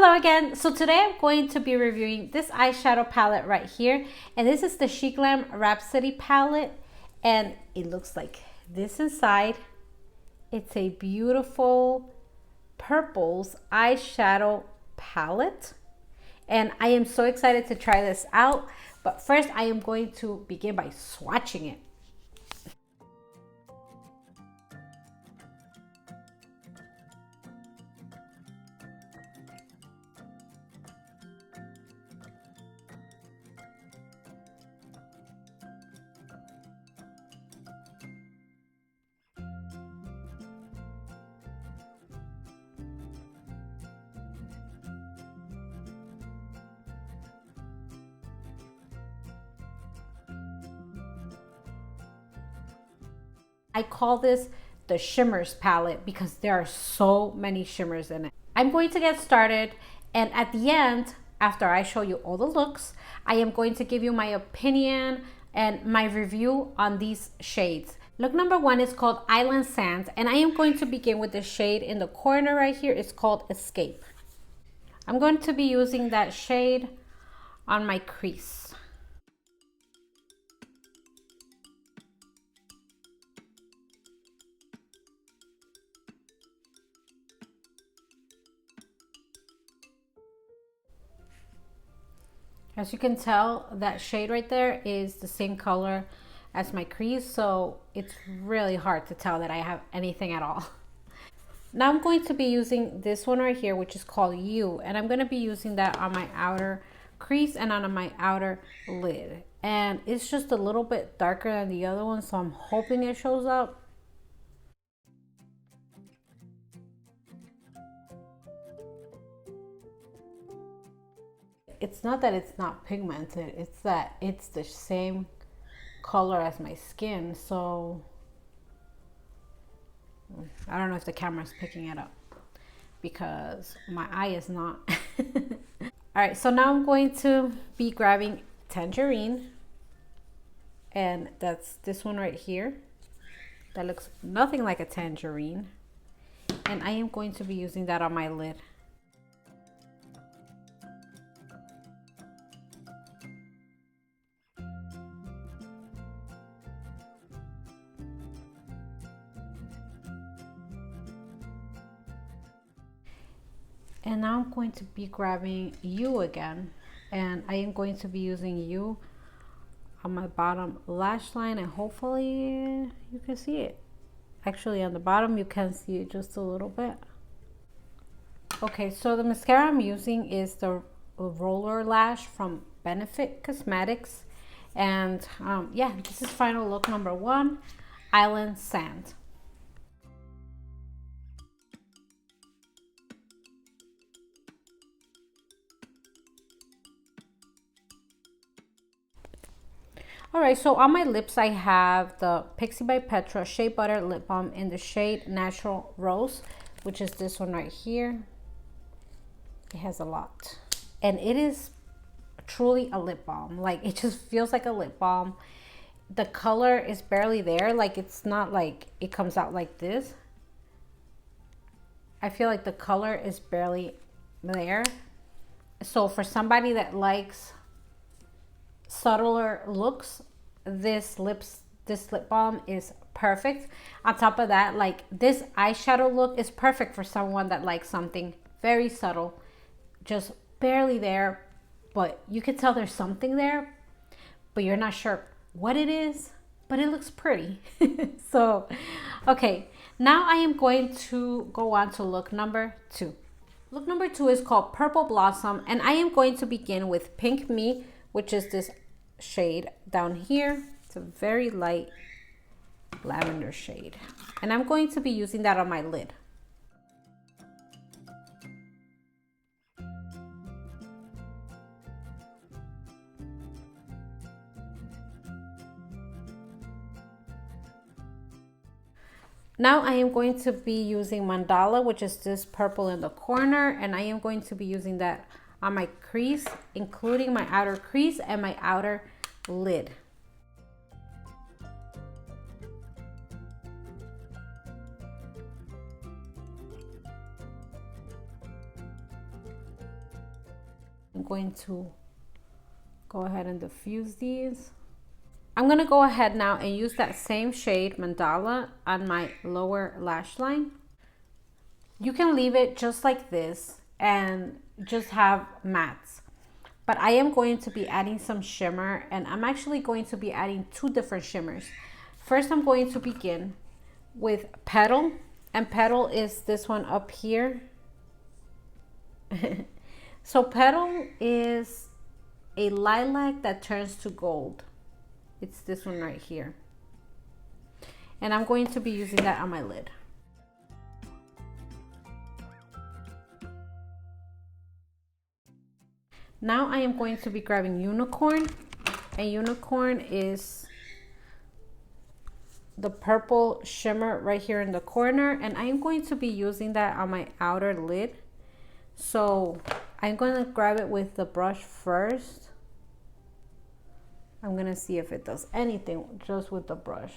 Hello again. So today I'm going to be reviewing this eyeshadow palette right here. And this is the SHEGLAM Rhapsody palette. And it looks like this inside. It's a beautiful purples eyeshadow palette. And I am so excited to try this out. But first I am going to begin by swatching it. I call this the shimmers palette because there are so many shimmers in it. I'm going to get started, and at the end, after I show you all the looks, I am going to give you my opinion and my review on these shades. Look number one is called Island Sand, and I am going to begin with the shade in the corner right here. It's called Escape. I'm going to be using that shade on my crease. As you can tell, that shade right there is the same color as my crease, so it's really hard to tell that I have anything at all. Now I'm going to be using this one right here, which is called You, and I'm going to be using that on my outer crease and on my outer lid. And it's just a little bit darker than the other one, so I'm hoping it shows up. It's not that it's not pigmented, it's that it's the same color as my skin, so I don't know if the camera's picking it up because my eye is not. All right, so now I'm going to be grabbing Tangerine, and that's this one right here that looks nothing like a tangerine, and I am going to be using that on my lid. And now I'm going to be grabbing You again, and I am going to be using You on my bottom lash line, and hopefully you can see it. Actually, on the bottom you can see it just a little bit. Okay, so the mascara I'm using is the Roller Lash from Benefit Cosmetics, and yeah, this is final look number one, Island Sand. Alright, so on my lips I have the Pixi by Petra Shea Butter Lip Balm in the shade Natural Rose, which is this one right here. It has a lot. And it is truly a lip balm. Like, it just feels like a lip balm. The color is barely there. Like, it's not like it comes out like this. I feel like the color is barely there. So for somebody that likes subtler looks, this lip balm is perfect. On top of that, like, this eyeshadow look is perfect for someone that likes something very subtle, just barely there, but you can tell there's something there, but you're not sure what it is, but it looks pretty. So okay, now I am going to go on to look number two. Look number two is called Purple Blossom, and I am going to begin with Pink Me, which is this shade down here. It's a very light lavender shade, and I'm going to be using that on my lid. Now I am going to be using Mandala, which is this purple in the corner, and I am going to be using that on my crease, including my outer crease and my outer lid. I'm going to go ahead and diffuse these. I'm going to go ahead now and use that same shade Mandala on my lower lash line. You can leave it just like this and just have mattes. But I am going to be adding some shimmer, and I'm actually going to be adding two different shimmers. First, I'm going to begin with Petal, and Petal is this one up here. So Petal is a lilac that turns to gold. It's this one right here. And I'm going to be using that on my lid. Now I am going to be grabbing Unicorn, and Unicorn is the purple shimmer right here in the corner, and I am going to be using that on my outer lid. So I'm going to grab it with the brush first. I'm going to see if it does anything just with the brush.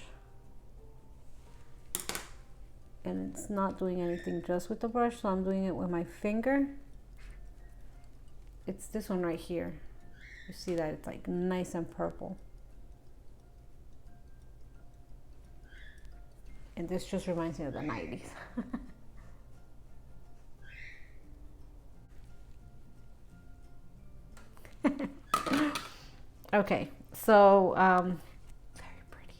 And it's not doing anything just with the brush, so I'm doing it with my finger. It's this one right here. You see that it's like nice and purple. And this just reminds me of the 90s. Okay, so very pretty.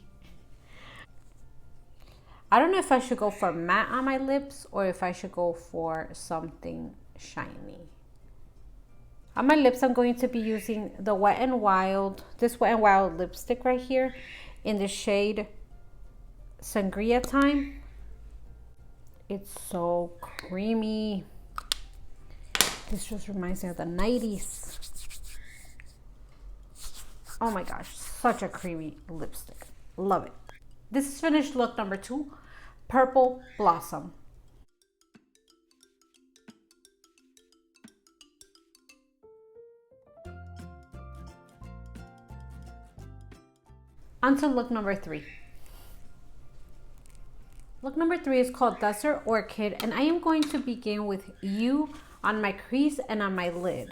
I don't know if I should go for matte on my lips or if I should go for something shiny. On my lips, I'm going to be using the Wet n Wild, this Wet n Wild lipstick right here in the shade Sangria Time. It's so creamy. This just reminds me of the 90s. Oh my gosh, such a creamy lipstick. Love it. This is finished look number 2, Purple Blossom. On to look number 3. Look number 3 is called Desert Orchid, and I am going to begin with You on my crease and on my lid.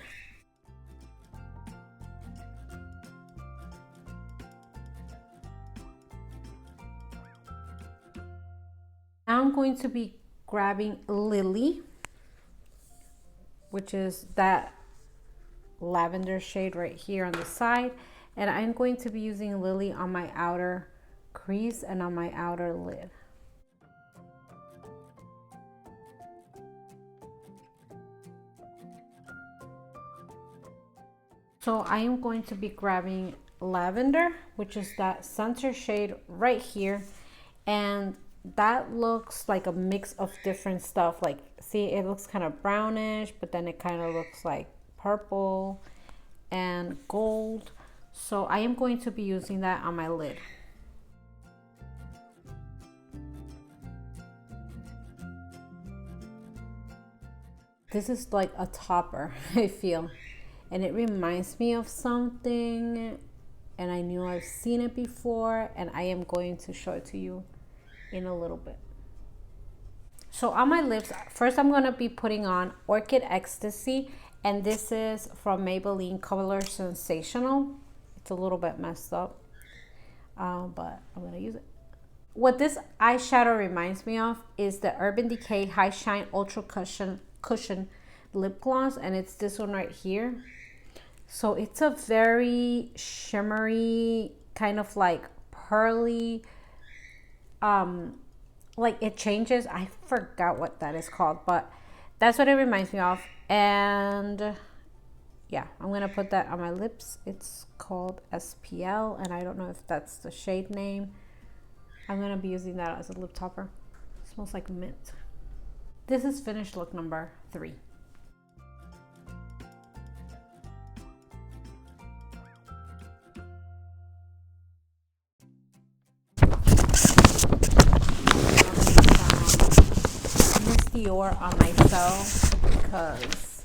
Now I'm going to be grabbing Lily, which is that lavender shade right here on the side. And I'm going to be using Lily on my outer crease and on my outer lid. So I am going to be grabbing Lavender, which is that center shade right here. And that looks like a mix of different stuff. Like, see, it looks kind of brownish, but then it kind of looks like purple and gold. So I am going to be using that on my lid. This is like a topper, I feel. And it reminds me of something. And I knew I've seen it before. And I am going to show it to you in a little bit. So on my lips, first I'm going to be putting on Orchid Ecstasy. And this is from Maybelline Color Sensational. It's a little bit messed up, but I'm gonna use it. What this eyeshadow reminds me of is the Urban Decay High Shine Ultra Cushion Lip Gloss, and it's this one right here. So it's a very shimmery, kind of like pearly, like it changes. I forgot what that is called, but that's what it reminds me of. And yeah, I'm gonna put that on my lips. It's called SPL, and I don't know if that's the shade name. I'm gonna be using that as a lip topper. It smells like mint. This is finished look number 3. Miss Dior on myself because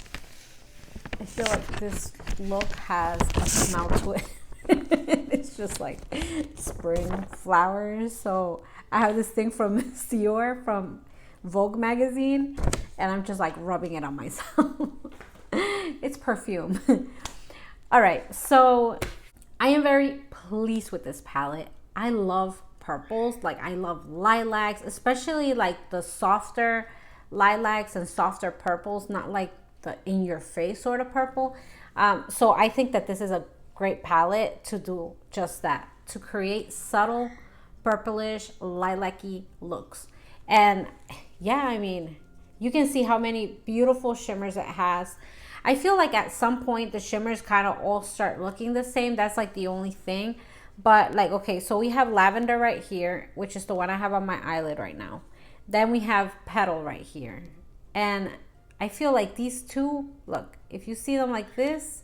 I feel like this look has a smell to it. It's just like spring flowers. So I have this thing from Miss Dior from Vogue magazine, and I'm just like rubbing it on myself. It's perfume. All right, so I am very pleased with this palette. I love purples. Like, I love lilacs, especially like the softer lilacs and softer purples, not like the in your face sort of purple. So I think that this is a great palette to do just that, to create subtle purplish lilac-y looks. And yeah, I mean, you can see how many beautiful shimmers it has. I feel like at some point the shimmers kind of all start looking the same. That's like the only thing. But like, okay, so we have lavender right here, which is the one I have on my eyelid right now. Then we have petal right here. And I feel like these two, look, if you see them like this,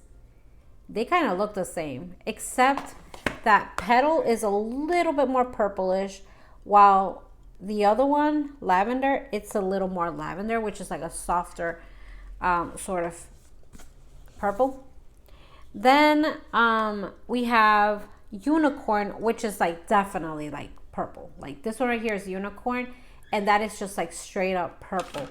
they kind of look the same, except that petal is a little bit more purplish, while the other one, lavender, it's a little more lavender, which is like a softer sort of purple. Then we have unicorn, which is like definitely like purple. Like this one right here is unicorn, and that is just like straight up purple.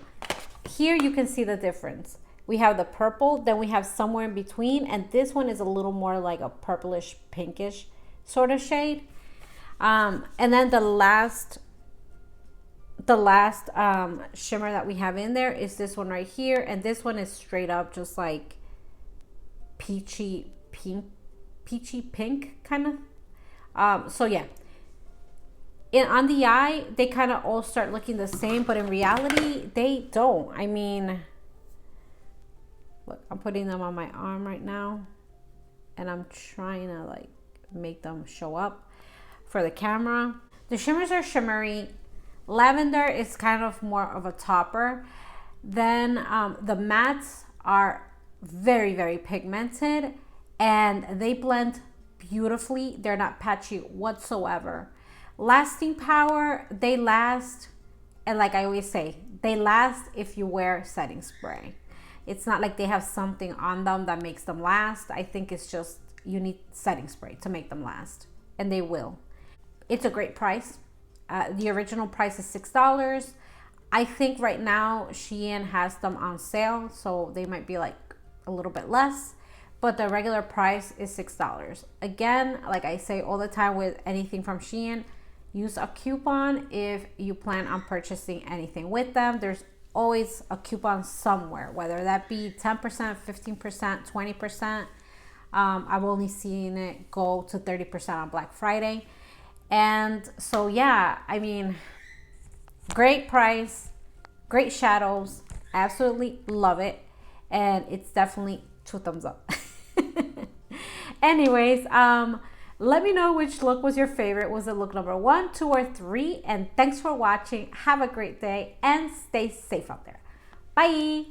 Here you can see the difference. We have the purple, then we have somewhere in between, and this one is a little more like a purplish pinkish sort of shade. And then the last shimmer that we have in there is this one right here, and this one is straight up just like peachy pink kind of. So yeah, on the eye they kind of all start looking the same, but in reality they don't. I mean, look, I'm putting them on my arm right now, and I'm trying to like make them show up for the camera. The shimmers are shimmery. Lavender is kind of more of a topper. Then the mattes are very, very pigmented, and they blend beautifully. They're not patchy whatsoever. Lasting power, they last, and like I always say, they last if you wear setting spray. It's not like they have something on them that makes them last. I think it's just you need setting spray to make them last, and they will. It's a great price. The original price is $6. I think right now Shein has them on sale, so they might be like a little bit less, but the regular price is $6. Again, like I say all the time with anything from Shein, use a coupon if you plan on purchasing anything with them. There's always a coupon somewhere, whether that be 10%, 15%, 20%. I've only seen it go to 30% on Black Friday. And so yeah, I mean, great price, great shadows, absolutely love it, and it's definitely 2 thumbs up. Anyways, let me know which look was your favorite. Was it look number 1, 2, or 3? And thanks for watching. Have a great day and stay safe out there. Bye.